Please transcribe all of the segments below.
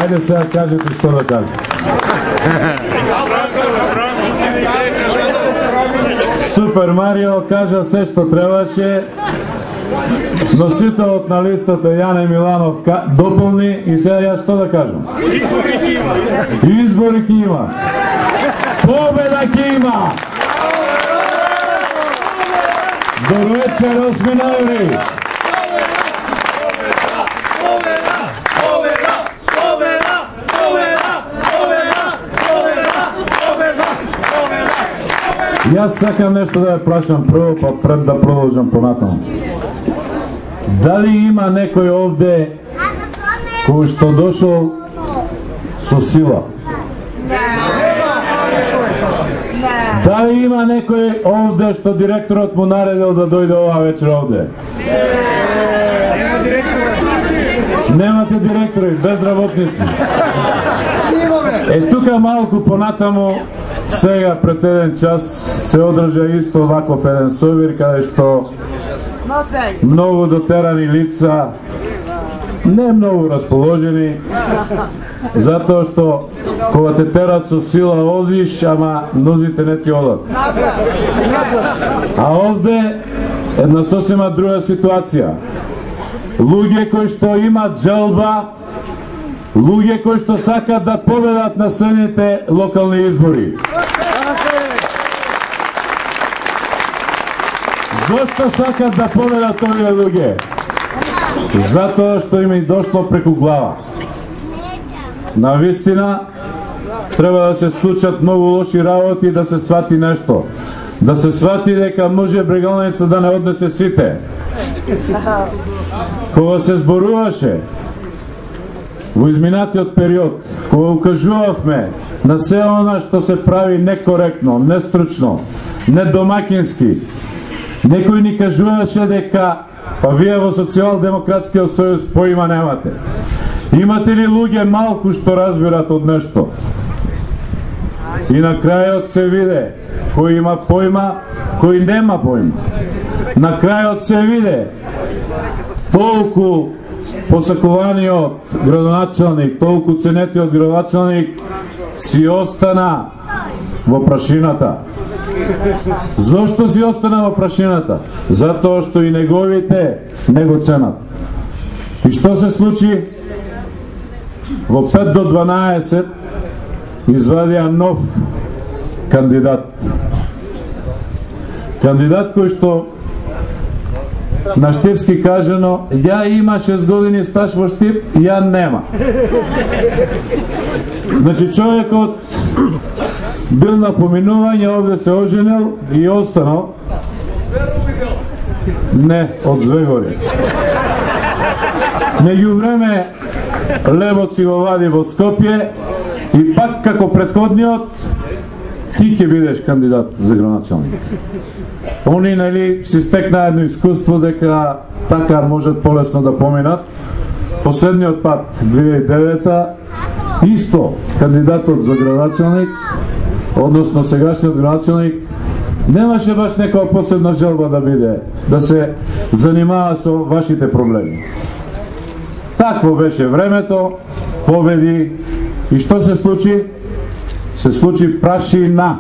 Ajde сега кажете що да кажа. Супер Марио кажа все што требаше. Носителот на листата Јане Миланов дополни и сега јас што да кажам? Избори ќе има. Победа ќе има. До вечер 8 ноември. Јас сакам нешто да ја прашам прво, па пред да продолжам понатаму. Дали има некој овде кој што дошол со сила? Дали има некој овде што директорот му наредил да дојде оваа вечер овде? Немате директори, безработници. Тука малку понатаму, сега пред еден час се одржа исто ваков еден собир каде што многу дотерани лица, не многу расположени, затоа што кога те терат со сила одиш, ама нозите не ти одат. А овде една сосема друга ситуација. Луѓе кои што имат желба, луѓе кои што сакат да победат на следните локални избори. Зошто сакат да победат овие луѓе? Затоа што им дошло преку глава. Навистина треба да се случат многу лоши работи да се свати нешто. Да се свати дека може Брегалница да не однесе сите. Кога се зборуваше во изминатиот период, кога укажувавме на се она што се прави некоректно, нестручно, недомакински, некој ни кажуваше дека па вие во Социјалдемократскиот сојуз поима немате. Имате ли луѓе малку што разбират од нешто? И на крајот се виде кој има поима, кој нема поима. На крајот се виде толку посакуваниот градоначалник, толку ценетиот градоначалник си остана во прашината. Зошто си остана во прашината? Затоа што и неговите не го ценат. И што се случи? Во 5 до 12 извадија нов кандидат. Кандидат кој што на штипски кажано, ја има 6 години стаж во Штип, ја нема. Значи човекот бил на поминување, овде се оженил и останал. Не, од Звегори. Меѓу време Левот си го вади во Скопје и пак како предходниот ти ќе бидеш кандидат за градоначалник. Они, нели, си стекна едно искуство дека така можат полесно да поминат. Последниот пат, 2009-та, исто кандидатот за градоначалник, односно сегашниот градоначалник, немаше баш некоја посебна желба да биде, да се занимава со вашите проблеми. Такво беше времето, победи и што се случи? Се случи прашина.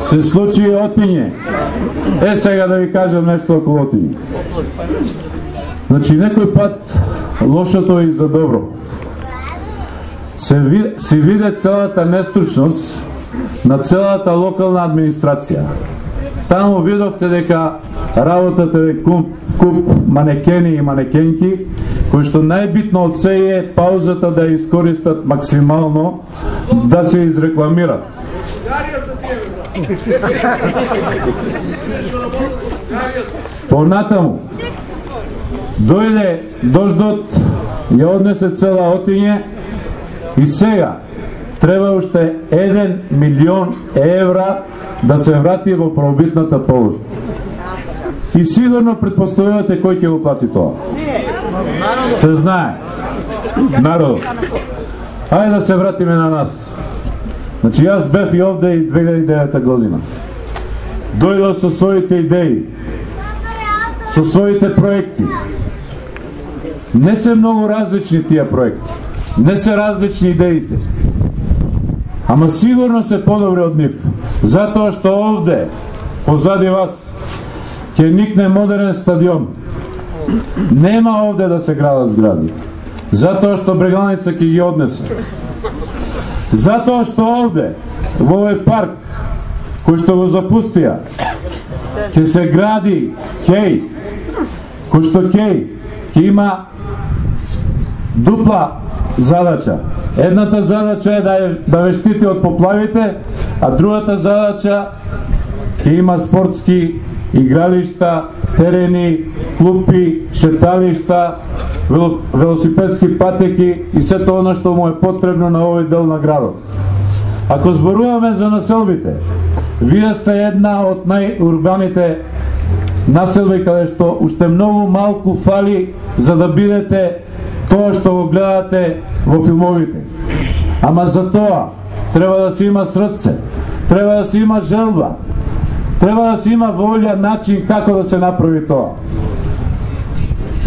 Се случи отиње. Сега да ви кажам нешто околу отиње. Значи некој пат лошото и за добро. Се виде целата нестручност на целата локална администрација. Таму видовте дека работата е куп манекени и манекенки, кои што најбитно од се е паузата да искористат максимално да се изрекламират. Понатаму дојде дождот, ја однесе цела отиње и сега треба уште 1 милион евра да се врати во правобитната положба. И сигурно предпоставувате кој ќе го плати тоа. Се знае. Народот. Ајде да се вратиме на нас. Значи јас бев и овде и 2009 година. Дојдов со своите идеи, со своите проекти. Не се многу различни тие проекти, не се различни идеите, ама сигурно се подобри од нив, затоа што овде, позади вас, ќе никне модерен стадион. Нема овде да се градат згради, затоа што Брегалница ќе ги однесе. Затоа што овде, во овој парк, кој што го запустија, ќе се гради кеј, кој што кеј ќе има дупла задача. Едната задача е да ве штити од поплавите, а другата задача ќе има спортски игралишта, терени, клупи, шеталишта, велосипедски патеки и се тоа што му е потребно на овој дел на градот. Ако зборуваме за населбите, вие сте една од најурбаните населби каде што уште многу малку фали за да бидете тоа што го гледате во филмовите. Ама за тоа треба да се има срце, треба да се има желба, треба да се има волја, начин како да се направи тоа.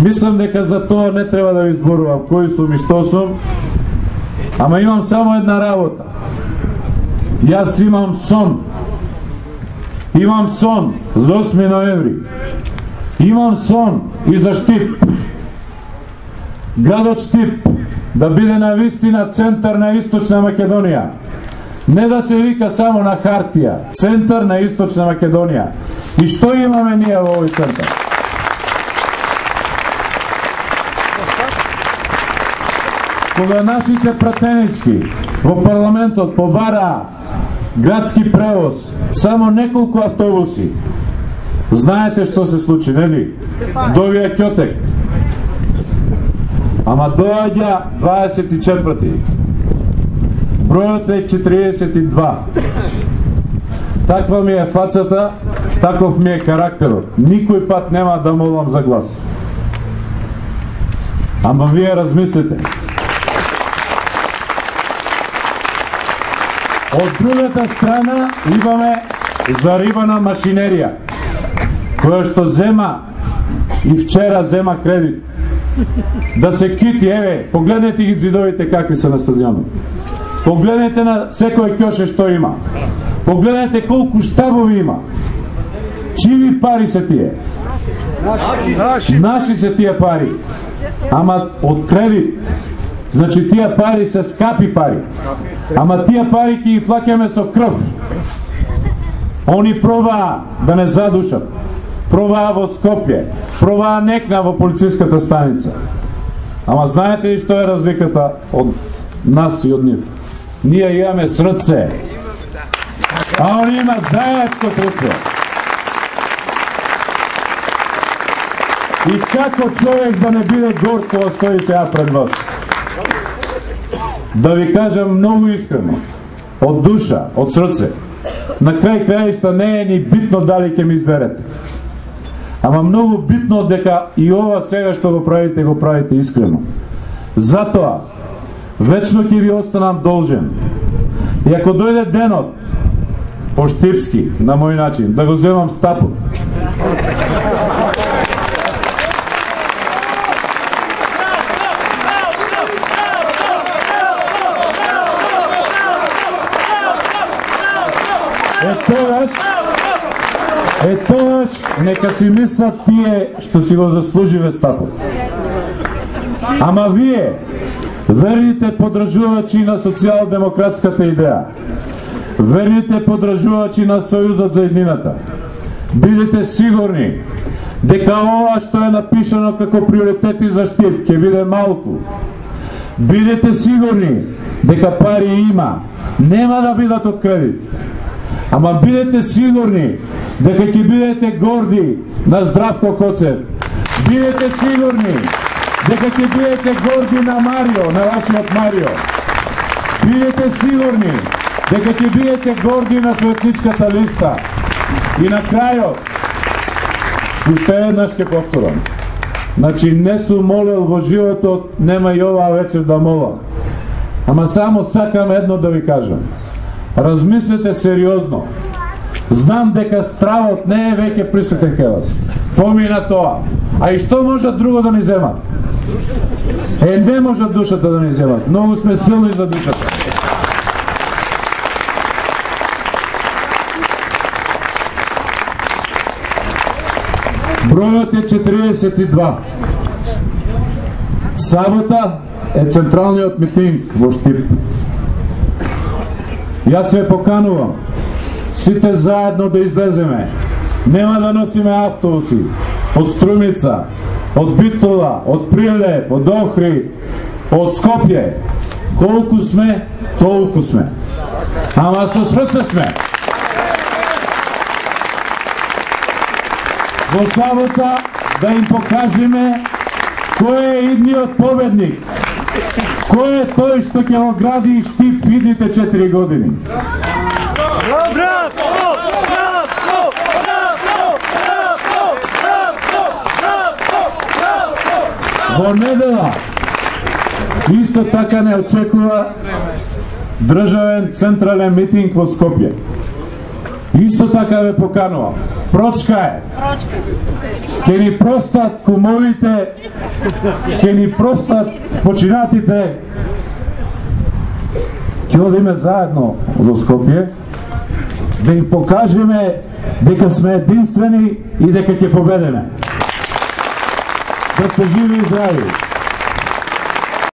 Мислам дека за тоа не треба да ви зборувам кој сум и што сум, ама имам само една работа. Јас имам сон. Имам сон за 8 ноември. Имам сон и за Штип. Градот Штип да биде на вистина центар на Источна Македонија. Не да се вика само на хартија, центар на Источна Македонија. И што имаме ние во овој центар? Кога нашите пратенички во парламентот побараа градски превоз, само неколку автобуси, знаете што се случи, нели? Довија Ќотек. Ама доаѓа 24-ти. Бројот е 42. Таква ми е фацата, таков ми е карактерот. Никој пат нема да молам за глас. Ама вие размислите. Од другата страна имаме зарибана машинерија, која што зема и вчера зема кредит. Да се кити, еве, погледнете ги зидовите какви се на стадионот. Погледнете на секој ќоше што има. Погледнете колку штабови има. Чиви пари се тие? Наши се тие пари. Ама од кредит. Значи тие пари се скапи пари. Ама тие пари ќе ги плаќаме со крв. Они пробаа да не задушат. Пробаа во Скопје. Пробаа некна во полициската станица. Ама знаете ли што е разликата од нас и од нив? Ние имаме срце. А они имат заедно срце. И како човек да не биде горд кога стои сега пред вас? Да ви кажам многу искрено, од душа, од срце. На крај крајишта не е ни битно дали ќе ми изберете. Ама многу битно дека и ова сега што го правите искрено. Затоа, вечно ќе ви останам должен. И ако дојде денот, по штипски, на мој начин, да го земам стапот, тогаш нека си мислат тие што си го заслуживе стапот. Ама вие, верните поддржувачи на социјалдемократската идеја, верните поддржувачи на Сојузот за еднината, бидете сигурни дека ова што е напишано како приоритети за Штип ќе биде малку. Бидете сигурни дека пари има, нема да бидат од кредит. Ама бидете сигурни дека ќе бидете горди на Здравко Коцев. Бидете сигурни дека ќе бидете горди на Марио, на вашиот Марио. Бидете сигурни дека ќе бидете горди на светничката листа. И на крајот, уште еднаш ќе повторам. Значи, не сум молел во животот, нема и оваа вечер да молам. Ама само сакам едно да ви кажам. размислете сериозно. Знам дека стравот не е веќе присутен кај вас. Помина тоа. А и што можат друго да ни земат? Не можат душата да ни земат. Многу сме силни за душата. Бројот е 42. Сабота е централниот митинг во Штип. Јас се поканувам сите заедно да излеземе. Нема да носиме автобуси од Струмица, од Битола, од Прилеп, од Охрид, од Скопје. Колку сме, толку сме. Ама со срце сме. Во сабота да им покажеме кој е идниот победник. Кој е тој што ќе го гради Штип идните 4 години. Во недела исто така не очекува државен централен митинг во Скопје. Исто така ве поканувам. Прочка е. Ке ни простат кумовите, ке ни простат починатите. Ќе одиме заедно до Скопје да им покажеме дека сме единствени и дека ќе победиме. Да сте живи и здрави.